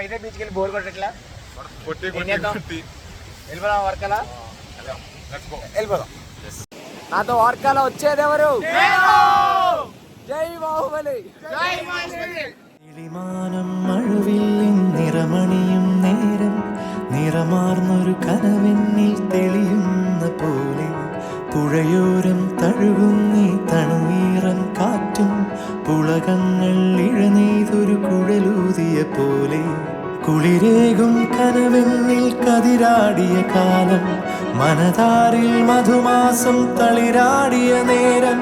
ఇదే బీచ్కి వెళ్ళి బోర్ కొట్టట్లా వెళ్ళిపోదాం వర్కలా వెళ్ళిపోదాం. నాతో వర్కలా వచ్చేది ఎవరు? జై బాహుబలి. കിളിമാനം മഴവില്ലിൻ നിറമണിയും നേരം നിറമാർന്നൊരു കനവെന്നിൽ തെളിയുന്ന പോലെ പുഴയോരം തഴുകുന്നീ തണുനീറൻ കാറ്റും പുളകങ്ങൾ ഇഴനെയ്തൊരു കുഴലൂതിയ പോലെ കുളിരേകും കനവെന്നിൽ കതിരാടിയ കാലം മനതാരിൽ മധുമാസം തളിരാടിയ നേരം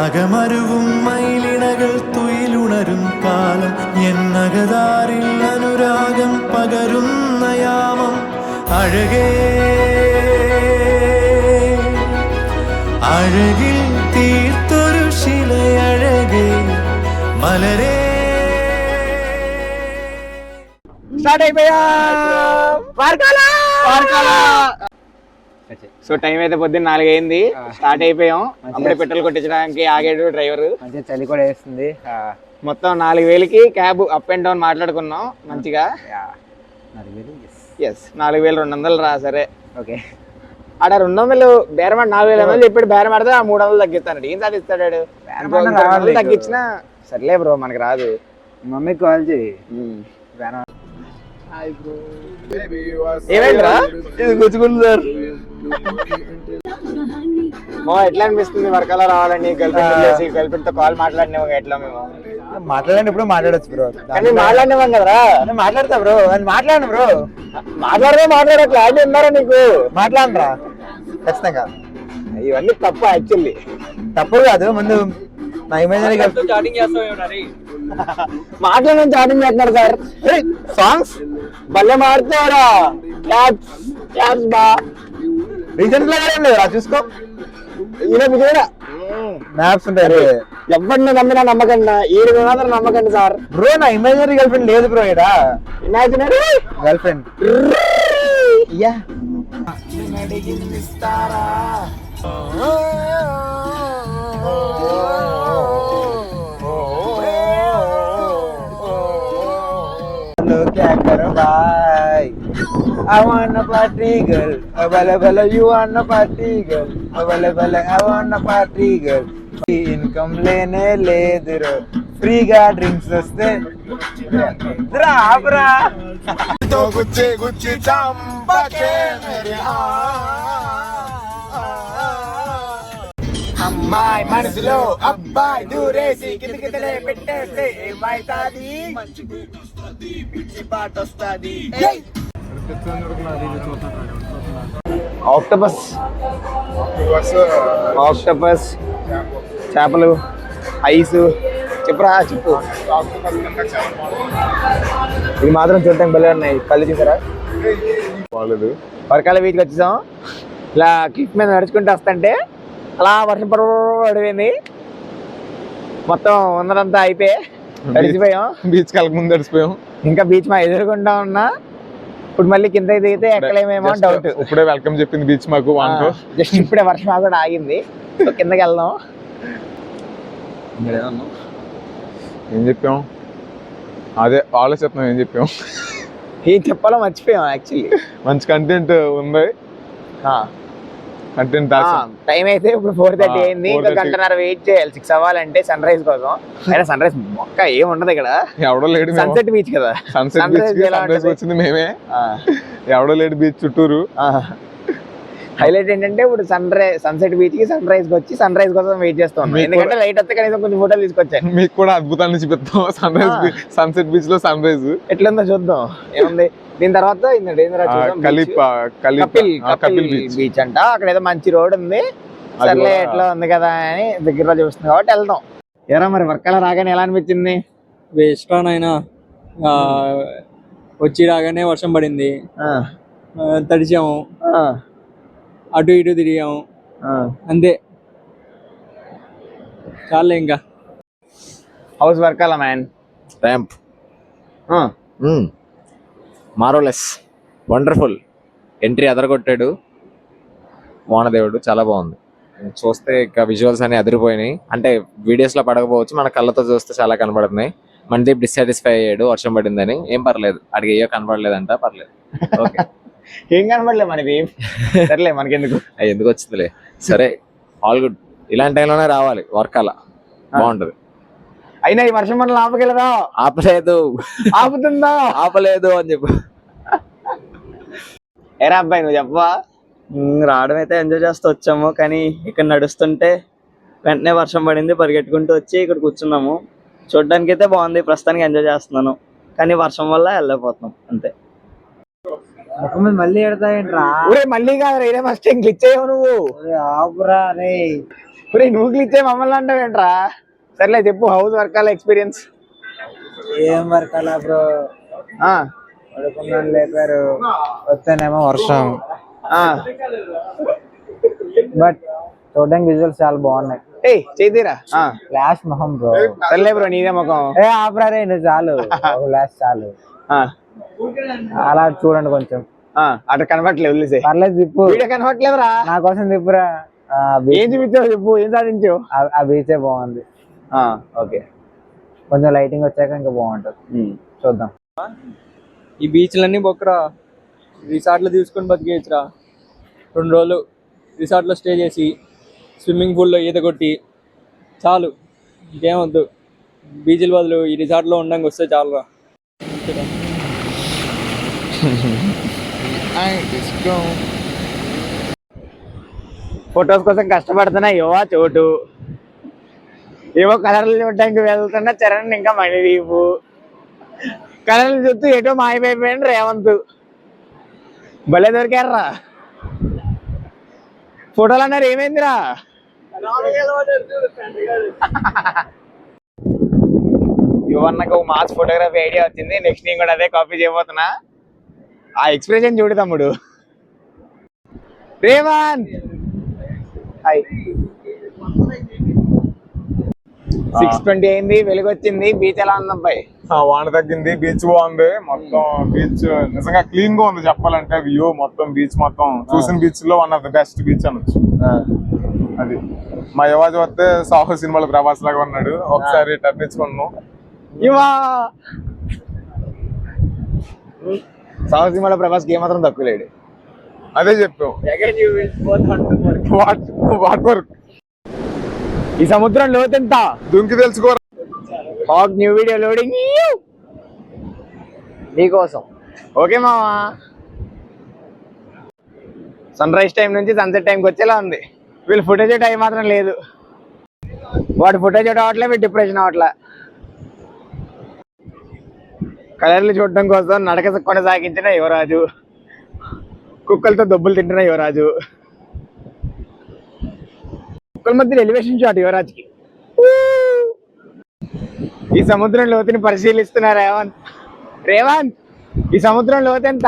അകമരുവും മയിലിണകൾ തുയിലുണരും കാലം എന്നകതാരിൽ അനുരാഗം പകരുന്ന യാമം അഴകേ അഴകിൽ തീർത്തൊരു ശിലയഴകേ മലരേ. స్టార్ట్ అయిపోయా సో టైం అయితే పొద్దున్న 4 అయింది. స్టార్ట్ అయిపోయాం. అప్పుడే పెట్రోల్ కొట్టించడానికి ఆగాడు డ్రైవర్. మంచిగా చలి కూడా వేస్తుంది. మొత్తం 4,000కి క్యాబ్ అప్ అండ్ డౌన్ మాట్లాడుకున్నాం మంచిగా. 4,200 రా. సరే ఓకే. ఆడ 200 బేరమాడ 4,500 చెప్పాడు. బేరమాడితే ఆ 300 తగ్గిస్తాడు. ఏం సాధిస్తాడు? తగ్గించినా సర్లే బ్రో, మనకి రాదు. మమ్మీకి కాల్ చేయి. ఏమైందిరా? ఇది గుచ్చుకుంది సార్. ఎట్లా అనిపిస్తుంది వర్కలా రావాలని? గర్ల్ ఫ్రెండ్ తో కాల్ మాట్లాడినాము. ఎట్లా మేము మాట్లాడండి, ఇప్పుడు మాట్లాడచ్చు బ్రో. కానీ మాట్లాడినాం కదరా. మాట్లాడతా బ్రో, మాట్లాడను బ్రో. మాట్లాడే క్లారిటీ ఉన్నారా నీకు? మాట్లాడరా ఖచ్చితంగా. ఇవన్నీ తప్పు. యాక్చువల్లీ తప్పు కాదు. ముందు నా ఇమేజినరీ చాటింగ్ మాట్లాడడం చాటింగ్ చేస్తున్నారు సార్. సాంగ్స్ భలే మారుతారా. రీసెంట్ గా లేదురా, చూసుకో. మ్యాప్స్ ఉంటాయి. ఎవరిని నమ్మినా నమ్మకండి, ఈడు మాత్రం నమ్మకండి సార్. బ్రో నా ఇమాజినరీ గర్ల్ ఫ్రెండ్ లేదు బ్రో. ఇక్కడ ఇమాజినరీ గర్ల్ ఫ్రెండ్ क्या करो भाई? I wanna party girl, bala bala you wanna party girl, bala bala I wanna party girl. Income लेने ले दिरो, free गा drinks वस्ते, द्रा ब्रा. तो गुच्चे गुच्चे चंपके मेरे అమ్మాయి మనసులో అబ్బాయి దూరేసి కితకితలే పెట్టేస్తే ఏమైతాది? పిచ్చి పాట వస్తుంది. ఆక్టోపస్ చేపలు, ఐస్. చెప్పురా చెప్పు. ఇది మాత్రం చూడటానికి భలే ఉన్నాయి. కళ్ళు చూసారా? వర్కాల బీచ్కి వచ్చేసాం. ఇలా క్లిప్ మీద నడుచుకుంటూ వస్తుంటే అలా వర్షం పడిపోయింది. మొత్తం ఉన్నదంతా అయిపోయి తడిసిపోయాం. బీచ్ కలక ముందు తడిసిపోయాం. ఇంకా బీచ్ మా ఎదురుకుండా ఉన్నా. ఇప్పుడు మళ్ళీ కింద దిగితే ఎక్కలేమేమో డౌట్. ఇప్పుడే వెల్కమ్ చెప్పింది బీచ్ మాకు. జస్ట్ ఇప్పుడే వర్షం కూడా ఆగింది. కిందకి వెళ్దాం. ఏం చెప్పాం? అదే ఆలోచిస్తున్నాం. ఏం చెప్పాం? ఏం చెప్పాలో మర్చిపోయాం. యాక్చువల్లీ మంచి కంటెంట్ ఉంది. టైం అయితే ఇప్పుడు 4:30 అయింది. ఇంకా గంటన్నర వెయిట్ చేయాలి 6 అవ్వాలంటే సన్ రైజ్ కోసం. అయినా సన్ రైజ్ మొక్క ఏం ఉండదు ఇక్కడ. ఎవడో లేడు. సన్సెట్ బీచ్ కదా. సన్సెట్ బీచ్ వచ్చింది మేమే. ఎవడో లేడు బీచ్ చుట్టూరు. హైలైట్ ఏంటంటే ఇప్పుడు సన్సెట్ బీచ్ కి సన్ రైజ్ వచ్చి సన్ రైజ్ కోసం వెయిట్ చేస్తాం. ఎందుకంటే లైట్ వస్తే కనీసం కొన్ని ఫోటోలు తీసుకొచ్చాను. మీకు కూడా అద్భుతాన్ని చూపిస్తాం. సన్ రైజ్ సన్సెట్ బీచ్ లో సన్ రైజ్ ఎట్లుందో చూద్దాం. ఏముంది దీని తర్వాత కపిల్ బీచ్ అంట. అక్కడ ఏదో మంచి రోడ్ ఉంది. సర్లే ఎట్లా ఉంది కదా అని దగ్గరలో చూస్తుంది కాబట్టి వెళ్దాం. ఎరా మరి వర్కలా రాగానే ఎలా అనిపించింది? ఇష్టమైనా వచ్చి రాగానే వర్షం పడింది. తడిచాము, అటు ఇటు తిరిగాము, అంతే. చాలే ఇంకా. House Varkala man? Ramp మారోలెస్ wonderful. Entry అదరగొట్టాడు వానదేవుడు. చాలా బాగుంది. చూస్తే ఇంకా విజువల్స్ అన్ని అదిరిపోయినాయి. అంటే వీడియోస్లో పడకపోవచ్చు, మన కళ్ళతో చూస్తే చాలా కనబడుతున్నాయి. మనదీప్ డిస్సాటిస్ఫై అయ్యాడు వర్షం పడిందని. ఏం పర్లేదు, అడిగి అయ్యో కనపడలేదంట, పర్లేదు. ఓకే. ఏం కనపడలే మనది. సర్లే మనకెందుకు, అవి ఎందుకు వచ్చిందిలే. సరే, ఆల్ గుడ్. ఇలాంటి టైంలోనే రావాలి వర్క్, అలా బాగుంటది. అయినా ఈ వర్షం మనల్ని ఆపగలదా? ఆపలేదు. ఆపుతుందా? ఆపలేదు అని చెప్పు. ఎరా అబ్బాయి నువ్వు చెప్పవా? రావడం అయితే ఎంజాయ్ చేస్తూ వచ్చాము, కానీ ఇక్కడ నడుస్తుంటే వెంటనే వర్షం పడింది, పరిగెట్టుకుంటూ వచ్చి ఇక్కడ కూర్చున్నాము. చూడడానికి అయితే బాగుంది, ప్రస్తుతానికి ఎంజాయ్ చేస్తున్నాను, కానీ వర్షం వల్ల వెళ్ళలేకపోతున్నాం అంతే. మళ్ళీ ఎడతాయంట్రా? మళ్ళీ కాదు రే, ఫస్ట్ టైం గ్లిచ్ అయ్యావు నువ్వు. ఆపురా రే. నువ్వు గ్లిచ్ అయ్యి మమ్మల్ని అంటావేంట్రా? సర్లే చెప్పు, హౌస్ వర్కాల ఎక్స్పీరియన్స్. ఏం వర్కాల బ్రో, పడుకున్నాను, లేపారు, వస్తేనేమో వర్షం. బట్ చూడడానికి విజువల్స్ చాలా బాగున్నాయి. చేతిరా ఫ్లాష్ మొహం బ్రో. సర్లే బ్రో, నీదే ముఖం. ఆపరా రే, నువ్వు చాలు, ఫ్లాష్ చాలు. అలా చూడండి కొంచెం. అటు కనపట్లేదు, పర్లేదు తిప్పు. వీడియో కనపట్లేదురా, నా కోసం తిప్పురా. ఏం చూపించావు చెప్పు, ఏం సాధించావు? ఆ బీచే బాగుంది. ఓకే, కొంచెం లైటింగ్ వచ్చాక ఇంకా బాగుంటది, చూద్దాం. ఈ బీచ్లన్నీ బొక్కరా, రిసార్ట్లో తీసుకొని బతికేయచ్చురా. 2 రోజులు రిసార్ట్లో స్టే చేసి స్విమ్మింగ్ పూల్లో ఈత కొట్టి చాలు, ఇంకేమొద్దు. బీచ్ల బదులు ఈ రిసార్ట్లో ఉండడానికి వస్తే చాలురా. ఫొటోస్ కోసం కష్టపడుతున్నా యువ చోటు, ఏవో కలర్లు చూడడానికి వెళ్తున్నా చరణ్ ఇంకా మణిదీపు. కలర్లు చూస్తూ ఎటో మాయమైపోయాడు రేవంత్. భలే దొరికారా ఫోటోలు అన్నారు, ఏమైందిరా? యువన్నకు మాస్ ఫోటోగ్రఫీ ఐడియా వచ్చింది, నెక్స్ట్ నేను కూడా అదే కాపీ చేయబోతున్నా. ఆ ఎక్స్ప్రెషన్ చూడు తమ్ముడు. రేవంత్ హాయ్. 6:20 అయింది, వెలుగు వచ్చింది. బీచ్ ఎలా ఉంది అబ్బాయి? వాన తగ్గింది, బీచ్ బాగుంది. మొత్తం బీచ్ నిజంగా క్లీన్ గా ఉంది చెప్పాలంటే. వ్యూ మొత్తం బీచ్ మొత్తం చూసిన బీచ్ లో one of the best beach అనొచ్చు. అది మా యువాజు వస్తే సాహో సినిమాలో ప్రభాస్ లాగా ఉన్నాడు. ఒకసారి టర్న్ ఇచ్చుకున్నాం. ఇవా సాహో సినిమాలో ప్రభాస్ కి మాత్రం తక్కువ లేడు. అదే చెప్పాం. What work. ఈ సముద్రం లోతెంత దుంకి తెలుసుకోరా. హాక్ న్యూ వీడియో లోడింగ్ నీకోసం. ఓకే మావా, సన్ రైజ్ టైం నుంచి సన్సెట్ టైంకి వచ్చేలా ఉంది. వీళ్ళు ఫుటేజ్ టైం మాత్రం లేదు. వాడు ఫుటేజ్ అవట్లే, వీడు డిప్రెషన్ అవట్లే. కలర్లు చూడటం కోసం నడక కొనసాగించిన యువరాజు, కుక్కలతో దొబ్బులు తింటున్న యువరాజు, కుక్కల మధ్య ఎలివేషన్ షాట్ యువరాజ్కి. ఈ సముద్రం లోతుని పరిశీలిస్తున్నా రేవంత్. రేవంత్, ఈ సముద్రం లోతెంత?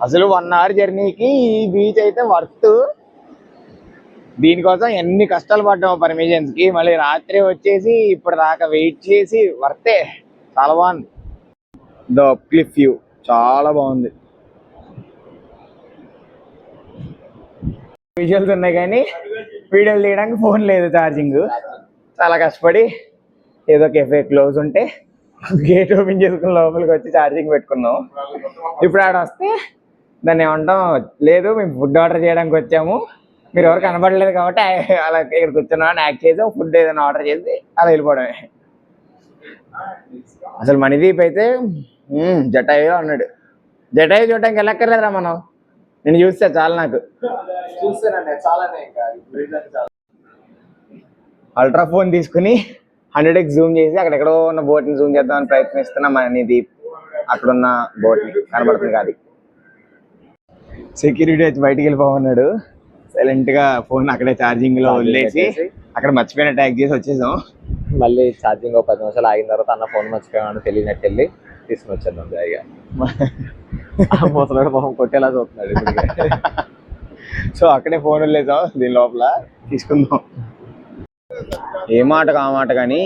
అసలు 1 hour జర్నీకి ఈ బీచ్ అయితే వర్త్. దీనికోసం ఎన్ని కష్టాలు పడ్డాము పర్మిషన్స్ కి, మళ్ళీ రాత్రి వచ్చేసి ఇప్పుడు దాకా వెయిట్ చేసి వర్తే. చాలా బాగుంది. ద క్లిఫ్ వ్యూ చాలా బాగుంది. విజువల్స్ ఉన్నాయి కానీ వీడియోలు తీయడానికి ఫోన్ లేదు, ఛార్జింగ్. చాలా కష్టపడి ఏదో కెఫే క్లోజ్ ఉంటే గేట్ ఓపెన్ చేసుకుని లోపలికి వచ్చి ఛార్జింగ్ పెట్టుకున్నాం. ఇప్పుడు ఆడ వస్తే దాన్ని ఏమంటాం, లేదు మేము ఫుడ్ ఆర్డర్ చేయడానికి వచ్చాము, మీరు ఎవరు కనబడలేదు కాబట్టి అలా ఇక్కడ కూర్చున్నామని యాక్ట్ చేసి ఫుడ్ ఏదైనా ఆర్డర్ చేసి అలా వెళ్ళిపోవడమే. అసలు మణిదీప్ అయితే జటాయులో ఉన్నాడు. జటాయు చూడడానికి వెళ్ళక్కర్లేదురా మనం, నేను చూస్తే చాలా. నాకు అల్ట్రా ఫోన్ తీసుకుని 100x జూమ్ చేసి అక్కడెక్కడో ఉన్న బోట్ని జూమ్ చేద్దామని ప్రయత్నిస్తున్నా. మణిదీప్ అక్కడున్న బోట్ని కనబడుతుంది కాదు. సెక్యూరిటీ వచ్చి బయటికి వెళ్ళిపోమన్నాడు. సైలెంట్ గా ఫోన్ అక్కడే ఛార్జింగ్ లో వదిలేసి అక్కడ మర్చిపోయిన ట్యాగ్ చేసి వచ్చేసాం. మళ్ళీ ఛార్జింగ్ 10 నిమిషాలు ఆగిన తర్వాత అన్న ఫోన్ మర్చిపోయాను తెలియనట్టు వెళ్ళి తీసుకుని వచ్చాను. జాయిగా ముసలాడు మొహం కొట్టేలా చూస్తున్నాడు. సో అక్కడే ఫోన్ వదిలేసాం, దీని లోపల తీసుకుందాం. ఏ మాటకు ఆ మాట కానీ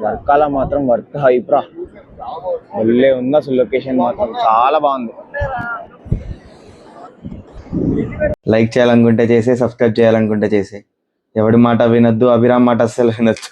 వర్కాల మాత్రం వర్క్ హైప్రా ఒళ్ళే ఉంది. అసలు లొకేషన్ మాత్రం చాలా బాగుంది. లైక్ చేయాలనుకుంటే చేసే, సబ్స్క్రైబ్ చేయాలనుకుంటే చేసే. ఎవడి మాట వినొద్దు, అభిరామ్ మాట అస్సలు వినొద్దు.